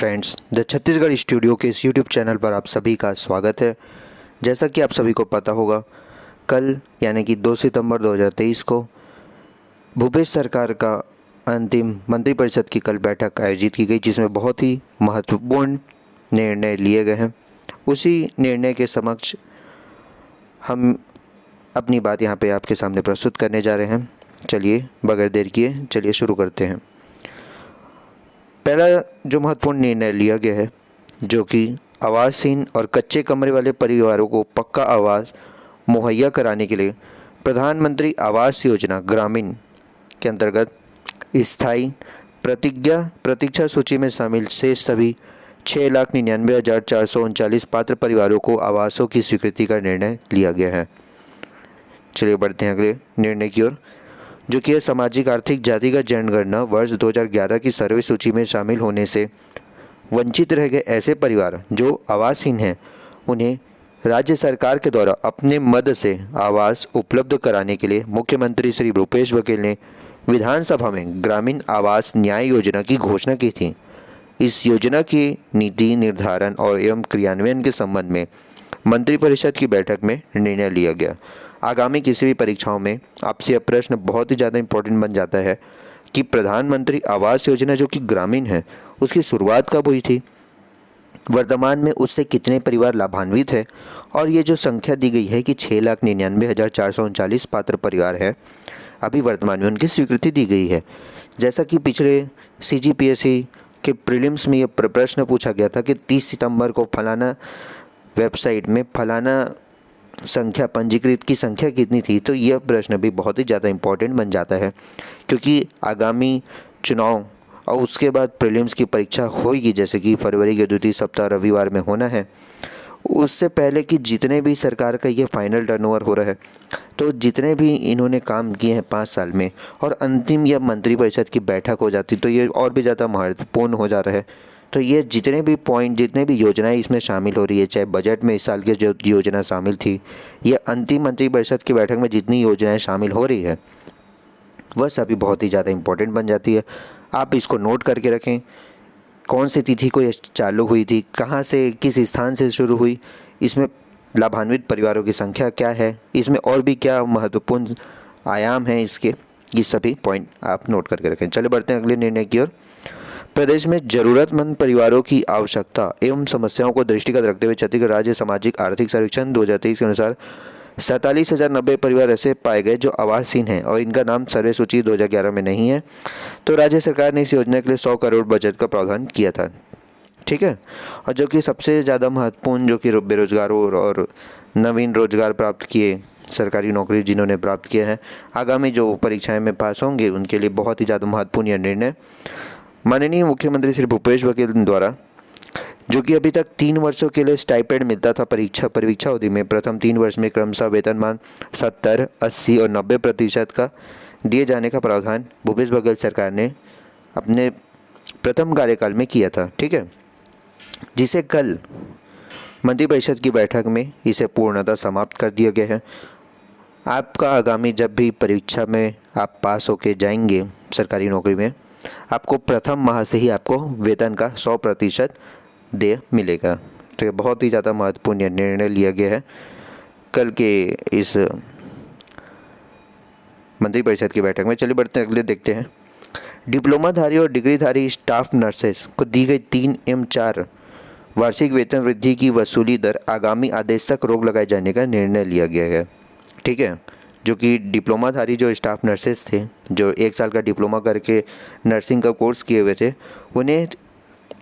Friends, the Chhattisgarh studio के इस YouTube channel पर आप सभी का स्वागत है। जैसा कि आप सभी को पता होगा, कल यानी कि 2 सितंबर 2023 को भूपेश सरकार का अंतिम मंत्रिपरिषद की कल बैठक आयोजित की गई, जिसमें बहुत ही महत्वपूर्ण निर्णय लिए गए हैं। उसी निर्णय के समक्ष हम अपनी बात यहाँ पे आपके सामने प्रस्तुत करने जा रहे हैं। चलिए बगैर देर किए चलिए शुरू करते हैं। पहला जो महत्वपूर्ण निर्णय लिया गया है, जो कि आवासहीन और कच्चे कमरे वाले परिवारों को पक्का आवास मुहैया कराने के लिए प्रधानमंत्री आवास योजना ग्रामीण के अंतर्गत स्थायी प्रतीक्षा सूची में शामिल शेष सभी 6,99,439 पात्र परिवारों को आवासों की स्वीकृति का निर्णय लिया गया है। चलिए बढ़ते हैं अगले निर्णय की ओर, जो कि है सामाजिक आर्थिक जातिगत जनगणना वर्ष 2011 की सर्वे सूची में शामिल होने से वंचित रह गए ऐसे परिवार जो आवासहीन हैं, उन्हें राज्य सरकार के द्वारा अपने मद से आवास उपलब्ध कराने के लिए मुख्यमंत्री श्री भूपेश बघेल ने विधानसभा में ग्रामीण आवास न्याय योजना की घोषणा की थी। इस योजना की नीति निर्धारण और एवं क्रियान्वयन के संबंध में मंत्रिपरिषद की बैठक में निर्णय लिया गया। आगामी किसी भी परीक्षाओं में आपसे यह प्रश्न बहुत ही ज़्यादा इम्पोर्टेंट बन जाता है कि प्रधानमंत्री आवास योजना जो कि ग्रामीण है, उसकी शुरुआत कब हुई थी, वर्तमान में उससे कितने परिवार लाभान्वित है, और ये जो संख्या दी गई है कि 6,99,439 पात्र परिवार है, अभी वर्तमान में उनकी स्वीकृति दी गई है। जैसा कि पिछले CGPSC के प्रीलिम्स में यह प्रश्न पूछा गया था कि 30 सितंबर को फलाना वेबसाइट में फलाना संख्या पंजीकृत की संख्या कितनी थी, तो यह प्रश्न भी बहुत ही ज़्यादा इम्पोर्टेंट बन जाता है, क्योंकि आगामी चुनाव और उसके बाद प्रीलिम्स की परीक्षा होगी, जैसे कि फरवरी के द्वितीय सप्ताह रविवार में होना है। उससे पहले कि जितने भी सरकार का ये फाइनल टर्नओवर हो रहा है, तो जितने भी इन्होंने काम किए हैं 5 साल में, और अंतिम यह मंत्रिपरिषद की बैठक हो जाती तो ये और भी ज़्यादा महत्वपूर्ण हो जा रहा है। तो ये जितने भी पॉइंट, जितने भी योजनाएं इसमें शामिल हो रही है, चाहे बजट में इस साल की जो योजना शामिल थी, ये अंतिम मंत्रिपरिषद की बैठक में जितनी योजनाएं शामिल हो रही है, वह सभी बहुत ही ज़्यादा इम्पोर्टेंट बन जाती है। आप इसको नोट करके रखें, कौन सी तिथि को ये चालू हुई थी, कहाँ से, किस स्थान से शुरू हुई, इसमें लाभान्वित परिवारों की संख्या क्या है, इसमें और भी क्या महत्वपूर्ण आयाम हैं इसके, ये सभी पॉइंट आप नोट करके रखें। चलिए बढ़ते हैं अगले निर्णय की ओर। प्रदेश में जरूरतमंद परिवारों की आवश्यकता एवं समस्याओं को दृष्टिगत रखते हुए छत्तीसगढ़ राज्य सामाजिक आर्थिक सर्वेक्षण 2023 के अनुसार 47,090 परिवार ऐसे पाए गए जो आवासहीन हैं और इनका नाम सर्वे सूची 2011 में नहीं है। तो राज्य सरकार ने इस योजना के लिए 100 करोड़ बजट का प्रावधान किया था। ठीक है, और जो कि सबसे ज़्यादा महत्वपूर्ण, जो कि बेरोजगारों और नवीन रोजगार प्राप्त किए, सरकारी नौकरी जिन्होंने प्राप्त किया है, आगामी जो परीक्षाएं में पास होंगे उनके लिए बहुत ही ज़्यादा महत्वपूर्ण यह निर्णय माननीय मुख्यमंत्री श्री भूपेश बघेल द्वारा, जो कि अभी तक 3 वर्षों के लिए स्टाइपेंड मिलता था परीक्षा अवधि में, प्रथम 3 वर्ष में क्रमशः वेतनमान 70, 80 और 90% का दिए जाने का प्रावधान भूपेश बघेल सरकार ने अपने प्रथम कार्यकाल में किया था। ठीक है, जिसे कल मंत्रिपरिषद की बैठक में इसे पूर्णतः समाप्त कर दिया गया है। आपका आगामी जब भी परीक्षा में आप पास होके जाएंगे सरकारी नौकरी में, आपको प्रथम माह से ही आपको वेतन का 100% देय मिलेगा। तो ये बहुत ही ज़्यादा महत्वपूर्ण निर्णय लिया गया है कल के इस मंत्रिपरिषद की बैठक में। चलिए बढ़ते हैं अगले, देखते हैं। डिप्लोमाधारी और डिग्रीधारी स्टाफ नर्सेस को दी गई 3 एवं 4 वार्षिक वेतन वृद्धि की वसूली दर आगामी आदेश तक रोक लगाए जाने का निर्णय लिया गया है। ठीक है, जो कि डिप्लोमाधारी जो स्टाफ नर्सेस थे, जो 1 साल का डिप्लोमा करके नर्सिंग का कोर्स किए हुए थे, उन्हें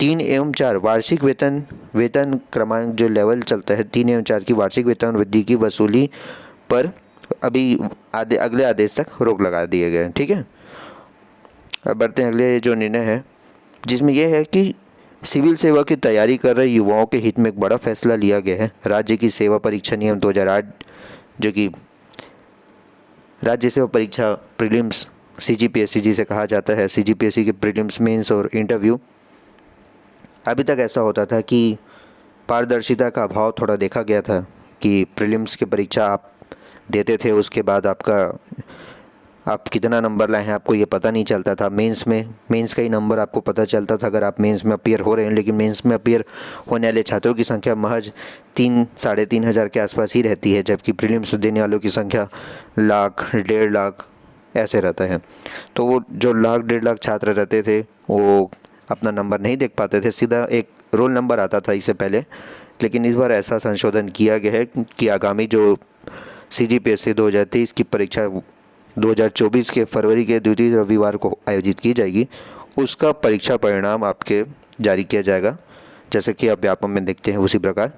3 एवं 4 वार्षिक वेतन क्रमांक जो लेवल चलता है 3 एवं 4 की वार्षिक वेतन वृद्धि की वसूली पर अभी अगले आदेश तक रोक लगा दिए गए। ठीक है, अब बढ़ते हैं अगले जो निर्णय है, जिसमें यह है कि सिविल सेवा की तैयारी कर रहे युवाओं के हित में एक बड़ा फैसला लिया गया है। राज्य की सेवा परीक्षा नियम 2008, जो कि राज्य सेवा परीक्षा प्रीलिम्स CGPSC जिसे कहा जाता है, CGPSC के प्रीलिम्स, मेंस और इंटरव्यू, अभी तक ऐसा होता था कि पारदर्शिता का अभाव थोड़ा देखा गया था कि प्रीलिम्स की परीक्षा आप देते थे, उसके बाद आपका आप कितना नंबर लाए हैं आपको ये पता नहीं चलता था। मेंस का ही नंबर आपको पता चलता था अगर आप मेंस में अपीयर हो रहे हैं, लेकिन मेंस में अपीयर होने वाले छात्रों की संख्या महज 3-3.5 हज़ार के आसपास ही रहती है, जबकि प्रीलिम्स देने वालों की संख्या लाख 1.5 लाख ऐसे रहता है। तो वो जो 1-1.5 लाख छात्र रहते थे वो अपना नंबर नहीं देख पाते थे, सीधा एक रोल नंबर आता था इससे पहले। लेकिन इस बार ऐसा संशोधन किया गया है कि आगामी जो CGPSC 2023 की परीक्षा 2024 के फरवरी के द्वितीय रविवार को आयोजित की जाएगी, उसका परीक्षा परिणाम आपके जारी किया जाएगा, जैसे कि आप व्यापम में देखते हैं उसी प्रकार।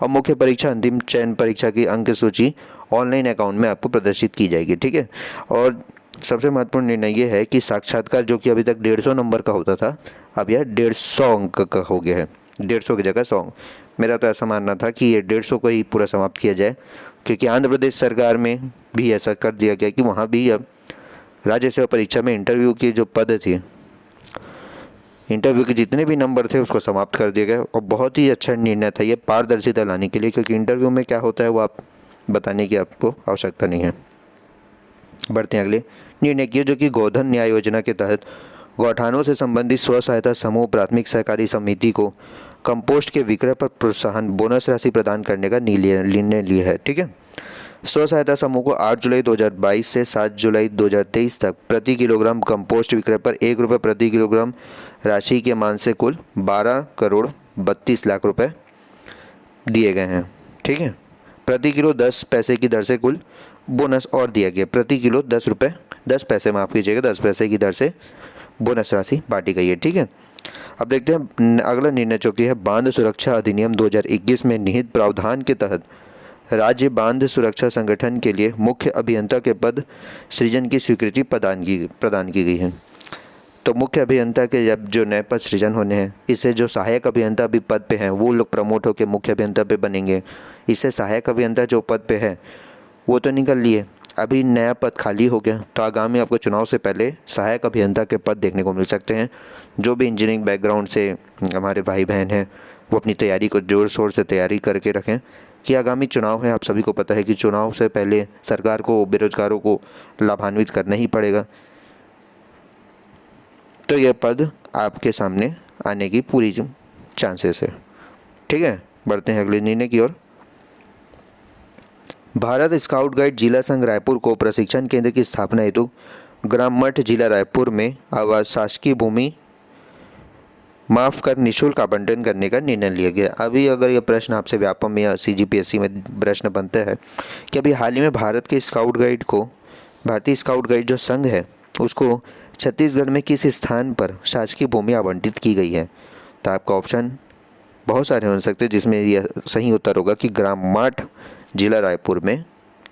और मुख्य परीक्षा अंतिम चयन परीक्षा की अंक सूची ऑनलाइन अकाउंट में आपको प्रदर्शित की जाएगी, ठीक है। और सबसे महत्वपूर्ण निर्णय ये है कि साक्षात्कार जो कि अभी तक 150 नंबर का होता था, अब यह 150 अंक का हो गया है। 150 की जगह 100। मेरा तो ऐसा मानना था कि ये 150 को ही पूरा समाप्त किया जाए, क्योंकि आंध्र प्रदेश सरकार में भी ऐसा कर दिया गया कि वहाँ भी अब राज्य सेवा परीक्षा में इंटरव्यू की जो पद थी, इंटरव्यू के जितने भी नंबर थे उसको समाप्त कर दिया गया। और बहुत ही अच्छा निर्णय था ये पारदर्शिता लाने के लिए, क्योंकि इंटरव्यू में क्या होता है वो आप बताने की आपको आवश्यकता नहीं है। बढ़ते हैं अगले निर्णय की, जो कि गोधन न्याय योजना के तहत गौठानों से संबंधित स्व सहायता समूह प्राथमिक सहकारी समिति को कंपोस्ट के विक्रय पर प्रोत्साहन बोनस राशि प्रदान करने का निर्णय लिया है, ठीक है। स्व सहायता समूह को 8 जुलाई 2022 से 7 जुलाई 2023 तक प्रति किलोग्राम कंपोस्ट विक्रय पर ₹1 प्रति किलोग्राम राशि के मान से कुल 12 करोड़ 32 लाख रुपए दिए गए हैं, ठीक है। प्रति किलो 10 पैसे की दर से कुल बोनस और दिया गया, प्रति किलो 10 पैसे माफ़ कीजिएगा 10 पैसे की दर से बोनस राशि बांटी गई है, ठीक है। अब देखते हैं अगला निर्णय जो कि है बांध सुरक्षा अधिनियम 2021 में निहित प्रावधान के तहत राज्य बांध सुरक्षा संगठन के लिए मुख्य अभियंता के पद सृजन की स्वीकृति प्रदान की गई है। तो मुख्य अभियंता के जब जो नए पद सृजन होने हैं, इससे जो सहायक अभियंता भी पद पे हैं वो लोग प्रमोट होकर मुख्य अभियंता पे बनेंगे। इससे सहायक अभियंता जो पद पे है वो तो निकल लिए, अभी नया पद खाली हो गया। तो आगामी आपको चुनाव से पहले सहायक अभियंता के पद देखने को मिल सकते हैं। जो भी इंजीनियरिंग बैकग्राउंड से हमारे भाई बहन हैं वो अपनी तैयारी को जोर शोर से तैयारी करके रखें कि आगामी चुनाव है। आप सभी को पता है कि चुनाव से पहले सरकार को बेरोजगारों को लाभान्वित करना ही पड़ेगा। तो यह पद आपके सामने आने की पूरी चांसेस है, ठीक है। बढ़ते हैं अगले निर्णय की ओर। भारत स्काउट गाइड जिला संघ रायपुर को प्रशिक्षण केंद्र की स्थापना हेतु ग्राम मठ जिला रायपुर में शासकीय भूमि माफ कर निःशुल्क आवंटन करने का निर्णय लिया गया। अभी अगर यह प्रश्न आपसे व्यापम में या CGPSC में प्रश्न बनता है कि अभी हाल ही में भारतीय स्काउट गाइड जो संघ है उसको छत्तीसगढ़ में किस स्थान पर शासकीय भूमि आवंटित की गई है, तो आपका ऑप्शन बहुत सारे हो सकते हैं, जिसमें यह सही उत्तर होगा कि ग्राम मठ जिला रायपुर में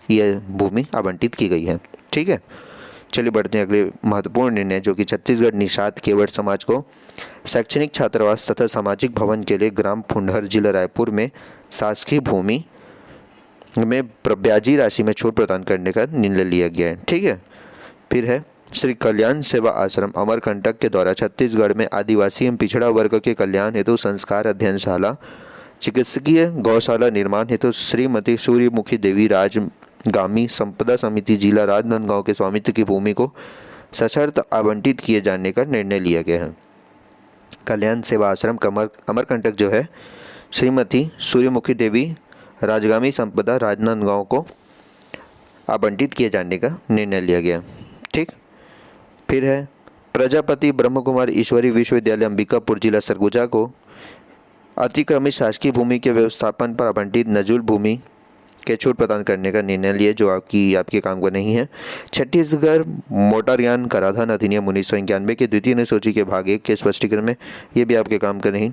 यह भूमि आवंटित की गई है, ठीक है। चलिए बढ़ते हैं अगले महत्वपूर्ण निर्णय, जो कि छत्तीसगढ़ निषाद केवट समाज को शैक्षणिक छात्रावास तथा सामाजिक भवन के लिए ग्राम फुंडहर जिला रायपुर में शासकीय भूमि में ब्याजी राशि में छूट प्रदान करने का निर्णय लिया गया है, ठीक है। फिर है श्री कल्याण सेवा आश्रम अमरकंटक के द्वारा छत्तीसगढ़ में आदिवासी एवं पिछड़ा वर्ग के कल्याण हेतु संस्कार अध्ययनशाला चिकित्सकीय गौशाला निर्माण हेतु श्रीमती सूर्यमुखी देवी राजगामी संपदा समिति जिला राजनांदगांव के स्वामित्व की भूमि को सशर्त आवंटित किए जाने का निर्णय लिया गया है। कल्याण सेवा आश्रम अमरकंटक जो है श्रीमती सूर्यमुखी देवी राजगामी संपदा राजनांदगांव को आवंटित किए जाने का निर्णय लिया गया, ठीक। फिर है प्रजापति ब्रह्म कुमार ईश्वरी विश्वविद्यालय अंबिकापुर जिला सरगुजा को अतिक्रमित शासकीय भूमि के व्यवस्थापन पर आवंटित नजूल भूमि के छूट प्रदान करने का निर्णय लिए, जो आपके काम का नहीं है। छत्तीसगढ़ मोटरयान कराधान अधिनियम 1991 के द्वितीय अनुसूची के भाग 1 के स्पष्टीकरण में ये भी आपके काम का नहीं।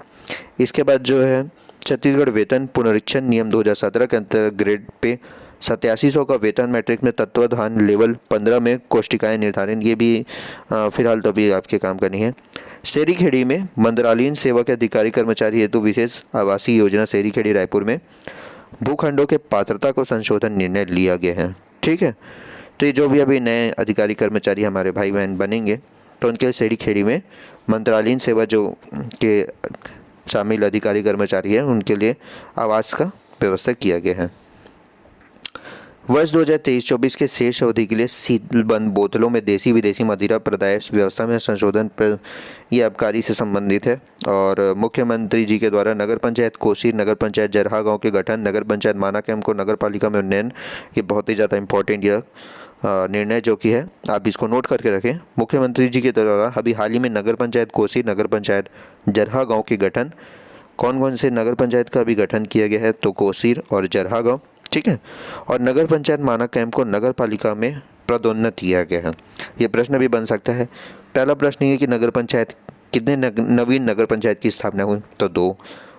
इसके बाद जो है छत्तीसगढ़ वेतन पुनरीक्षण नियम 2017 के अंतर्गत ग्रेड पे 8700 का वेतन, मैट्रिक में तत्वाधान लेवल 15 में कोष्टिकाएँ निर्धारण, ये भी फिलहाल तो अभी आपके काम का नहीं है। सेरीखेड़ी में मंत्रालयीन सेवा के अधिकारी कर्मचारी हेतु विशेष आवासीय योजना सेरीखेड़ी रायपुर में भूखंडों के पात्रता को संशोधन निर्णय लिया गया है, ठीक है। तो ये जो भी अभी नए अधिकारी कर्मचारी हमारे भाई बहन बनेंगे तो उनके सेरीखेड़ी में मंत्रालयीन सेवा जो के शामिल अधिकारी कर्मचारी हैं उनके लिए आवास का व्यवस्था किया गया है। वर्ष 2023-24 के शेष अवधि के लिए सीलबंद बोतलों में देसी विदेशी मदिरा प्रदाय व्यवस्था में संशोधन पर यह आबकारी से संबंधित है। और मुख्यमंत्री जी के द्वारा नगर पंचायत कोसीर, नगर पंचायत जरहा गांव के गठन, नगर पंचायत माना कैंप को नगर पालिका में उन्नयन, ये बहुत ही ज़्यादा इंपॉर्टेंट यह निर्णय जो कि है, आप इसको नोट करके रखें। मुख्यमंत्री जी के द्वारा अभी हाल ही में नगर पंचायत कोसीर, नगर पंचायत जरहा गाँव के गठन, कौन कौन से नगर पंचायत का अभी गठन किया गया है, तो कोसीर और जरहा गाँव, ठीक है। और नगर पंचायत मानक कैंप को नगर पालिका में पदोन्नत किया गया है। ये प्रश्न भी बन सकता है। पहला प्रश्न ये कि नगर पंचायत कितने नवीन नगर पंचायत की स्थापना हुई, तो 2।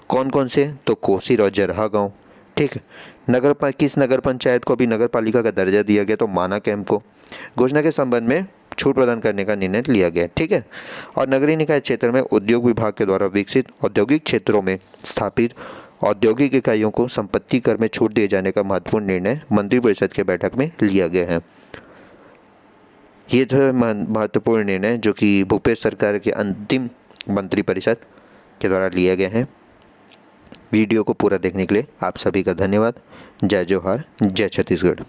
कौन कौन से, तो कोसीर और जरहा गाँव, ठीक है। किस नगर पंचायत को अभी नगर पालिका का दर्जा दिया गया, तो माना कैंप को। घोषणा के संबंध में छूट प्रदान करने का निर्णय लिया गया, ठीक है। और नगरीय निकाय क्षेत्र में उद्योग विभाग के द्वारा विकसित औद्योगिक क्षेत्रों में स्थापित औद्योगिक इकाइयों को संपत्ति कर में छूट दिए जाने का महत्वपूर्ण निर्णय मंत्रिपरिषद के बैठक में लिया गया है। ये थे महत्वपूर्ण निर्णय जो कि भूपेश सरकार के अंतिम मंत्रिपरिषद के द्वारा लिया गया है। वीडियो को पूरा देखने के लिए आप सभी का धन्यवाद। जय जोहार, जय छत्तीसगढ़।